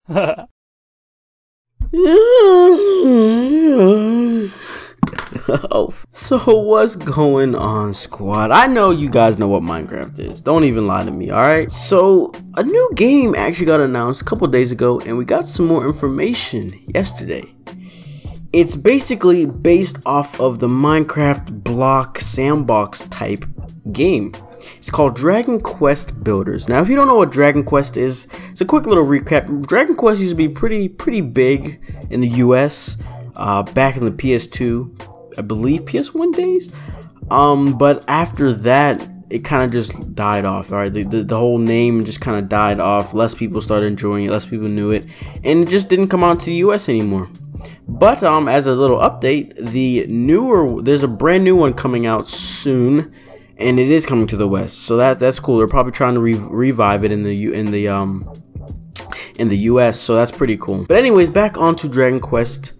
Oh, so what's going on, squad? I know you guys know what Minecraft is. Don't even lie to me, alright? So, a new game actually got announced a couple days ago, and we got some more information yesterday. It's basically based off of the Minecraft block sandbox type game. It's called Dragon Quest Builders. Now, if you don't know what Dragon Quest is, it's a quick little recap. Dragon Quest used to be pretty big in the US back in the PS2, I believe PS1 days. But after that, it kind of just died off. All right, the whole name just kind of died off. Less people started enjoying it, less people knew it, and it just didn't come out to the US anymore. But as a little update, there's a brand new one coming out soon, and it is coming to the West. So that's cool. They're probably trying to revive it in the US. So that's pretty cool. But anyways, back onto Dragon Quest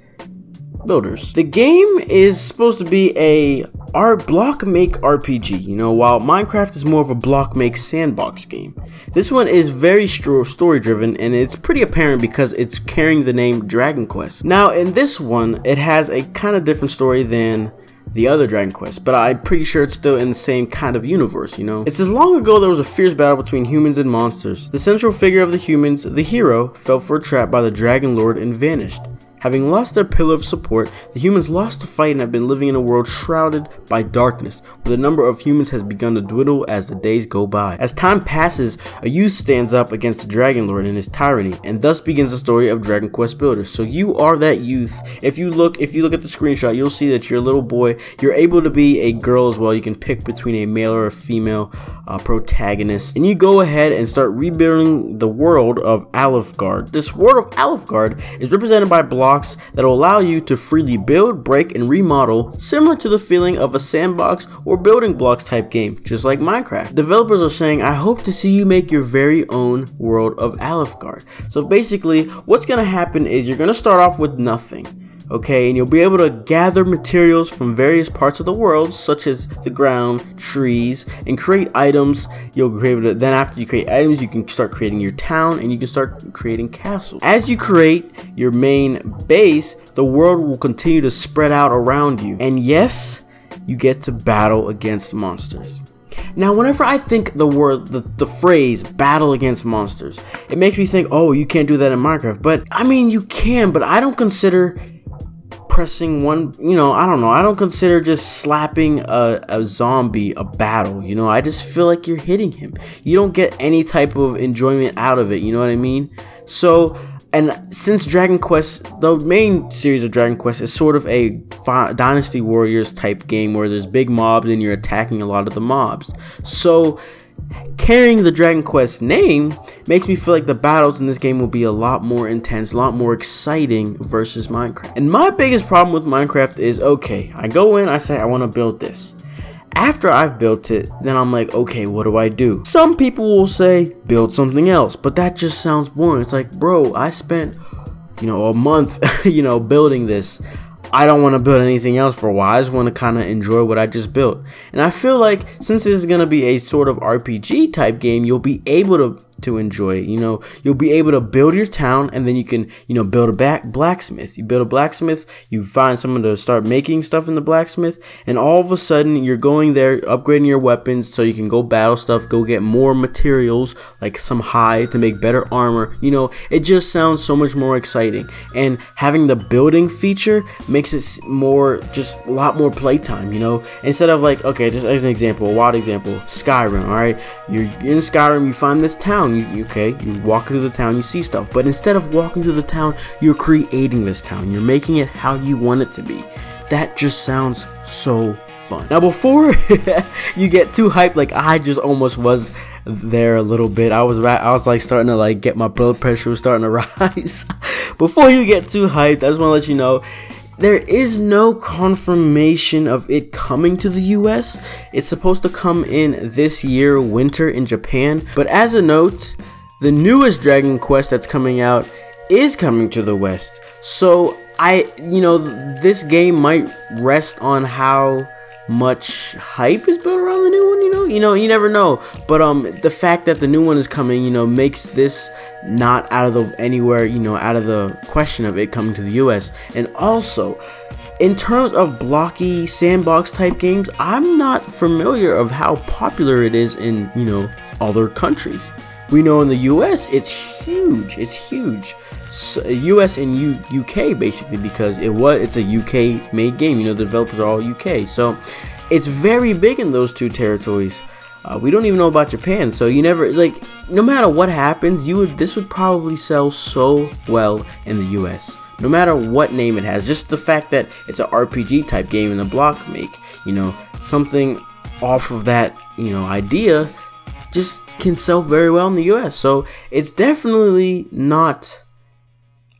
Builders. The game is supposed to be a block make RPG, you know, while Minecraft is more of a block make sandbox game. This one is very story driven, and it's pretty apparent because it's carrying the name Dragon Quest. Now in this one, it has a kind of different story than the other Dragon Quest, but I'm pretty sure it's still in the same kind of universe, you know. It says, long ago there was a fierce battle between humans and monsters. The central figure of the humans, the hero, fell for a trap by the Dragon Lord and vanished. Having lost their pillar of support, the humans lost the fight and have been living in a world shrouded by darkness, where the number of humans has begun to dwindle as the days go by. As time passes, a youth stands up against the Dragon Lord and his tyranny, and thus begins the story of Dragon Quest Builders. So you are that youth. If you look at the screenshot, you'll see that you're a little boy. You're able to be a girl as well. You can pick between a male or a female protagonist, and you go ahead and start rebuilding the world of Alfgard. This world of Alfgard is represented by blocks that will allow you to freely build, break, and remodel, similar to the feeling of a sandbox or building blocks type game, just like Minecraft. Developers are saying, I hope to see you make your very own world of Alfgard. So basically, what's going to happen is you're going to start off with nothing. Okay, and you'll be able to gather materials from various parts of the world, such as the ground, trees, and create items. You'll be able to, then after you create items, you can start creating your town, and you can start creating castles. As you create your main base, the world will continue to spread out around you. And yes, you get to battle against monsters. Now, whenever I think the phrase battle against monsters, it makes me think, oh, you can't do that in Minecraft. But I mean, you can, but I don't consider pressing one, you know, I don't know, I don't consider just slapping a zombie a battle, you know. I just feel like you're hitting him. You don't get any type of enjoyment out of it, you know what I mean? So, and since Dragon Quest, the main series of Dragon Quest is sort of a Dynasty Warriors type game where there's big mobs and you're attacking a lot of the mobs. So carrying the Dragon Quest name makes me feel like the battles in this game will be a lot more intense, a lot more exciting versus Minecraft. And my biggest problem with Minecraft is, okay, I go in, I say I want to build this. After I've built it, then I'm like, okay, what do I do? Some people will say, build something else, but that just sounds boring. It's like, bro, I spent, you know, a month, you know, building this. I don't want to build anything else for a while. I just want to kind of enjoy what I just built. And I feel like since this is going to be a sort of RPG type game, you'll be able to enjoy it. You know, you'll be able to build your town, and then you can, you know, build a blacksmith. You build a blacksmith, you find someone to start making stuff in the blacksmith, and all of a sudden you're going there, upgrading your weapons so you can go battle stuff, go get more materials like some hide to make better armor. You know, it just sounds so much more exciting, and having the building feature makes it more, just a lot more playtime, you know, instead of like, okay, just as an example, a wild example, Skyrim. All right, you're in Skyrim, you find this town, you walk into the town, you see stuff, but instead of walking to the town, you're creating this town, you're making it how you want it to be. That just sounds so fun. Now, before you get too hyped, like I just almost was there a little bit, I was like starting to like get my blood pressure was starting to rise. Before you get too hyped, I just want to let you know, there is no confirmation of it coming to the US. It's supposed to come in this year, winter in Japan. But as a note, the newest Dragon Quest that's coming out is coming to the West. So you know, this game might rest on how much hype is built around the new one, you never know. But the fact that the new one is coming, makes this not out of the anywhere, out of the question of it coming to the US. And also, in terms of blocky sandbox type games, I'm not familiar of how popular it is in, other countries. We know in the US it's huge. It's huge. So, US and UK basically, because it's a UK made game. The developers are all UK, so it's very big in those two territories. We don't even know about Japan, so you never, like, no matter what happens, this would probably sell so well in the US. No matter what name it has, just the fact that it's an RPG type game in the block make, something off of that, idea just can sell very well in the US. So it's definitely not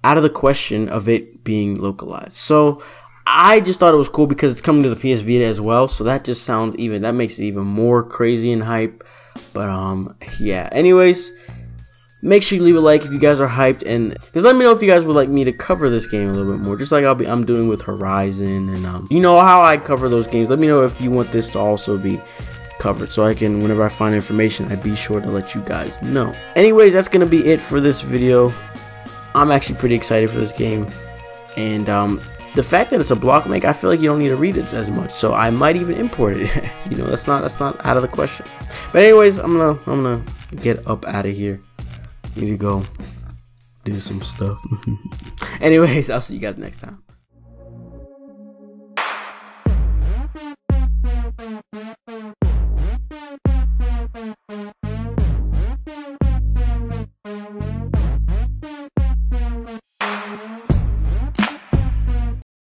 out of the question of it being localized. So I just thought it was cool because it's coming to the PS Vita as well. So that just sounds that makes it even more crazy and hype. But yeah. Anyways, make sure you leave a like if you guys are hyped, and just let me know if you guys would like me to cover this game a little bit more, just like I'm doing with Horizon, and you know how I cover those games. Let me know if you want this to also be covered, so I can, whenever I find information, I'd be sure to let you guys know. Anyways, that's gonna be it for this video. I'm actually pretty excited for this game, and the fact that it's a block make, I feel like you don't need to read it as much, so I might even import it. That's not out of the question. But anyways, I'm gonna get up out of here. Need to go do some stuff. Anyways, I'll see you guys next time.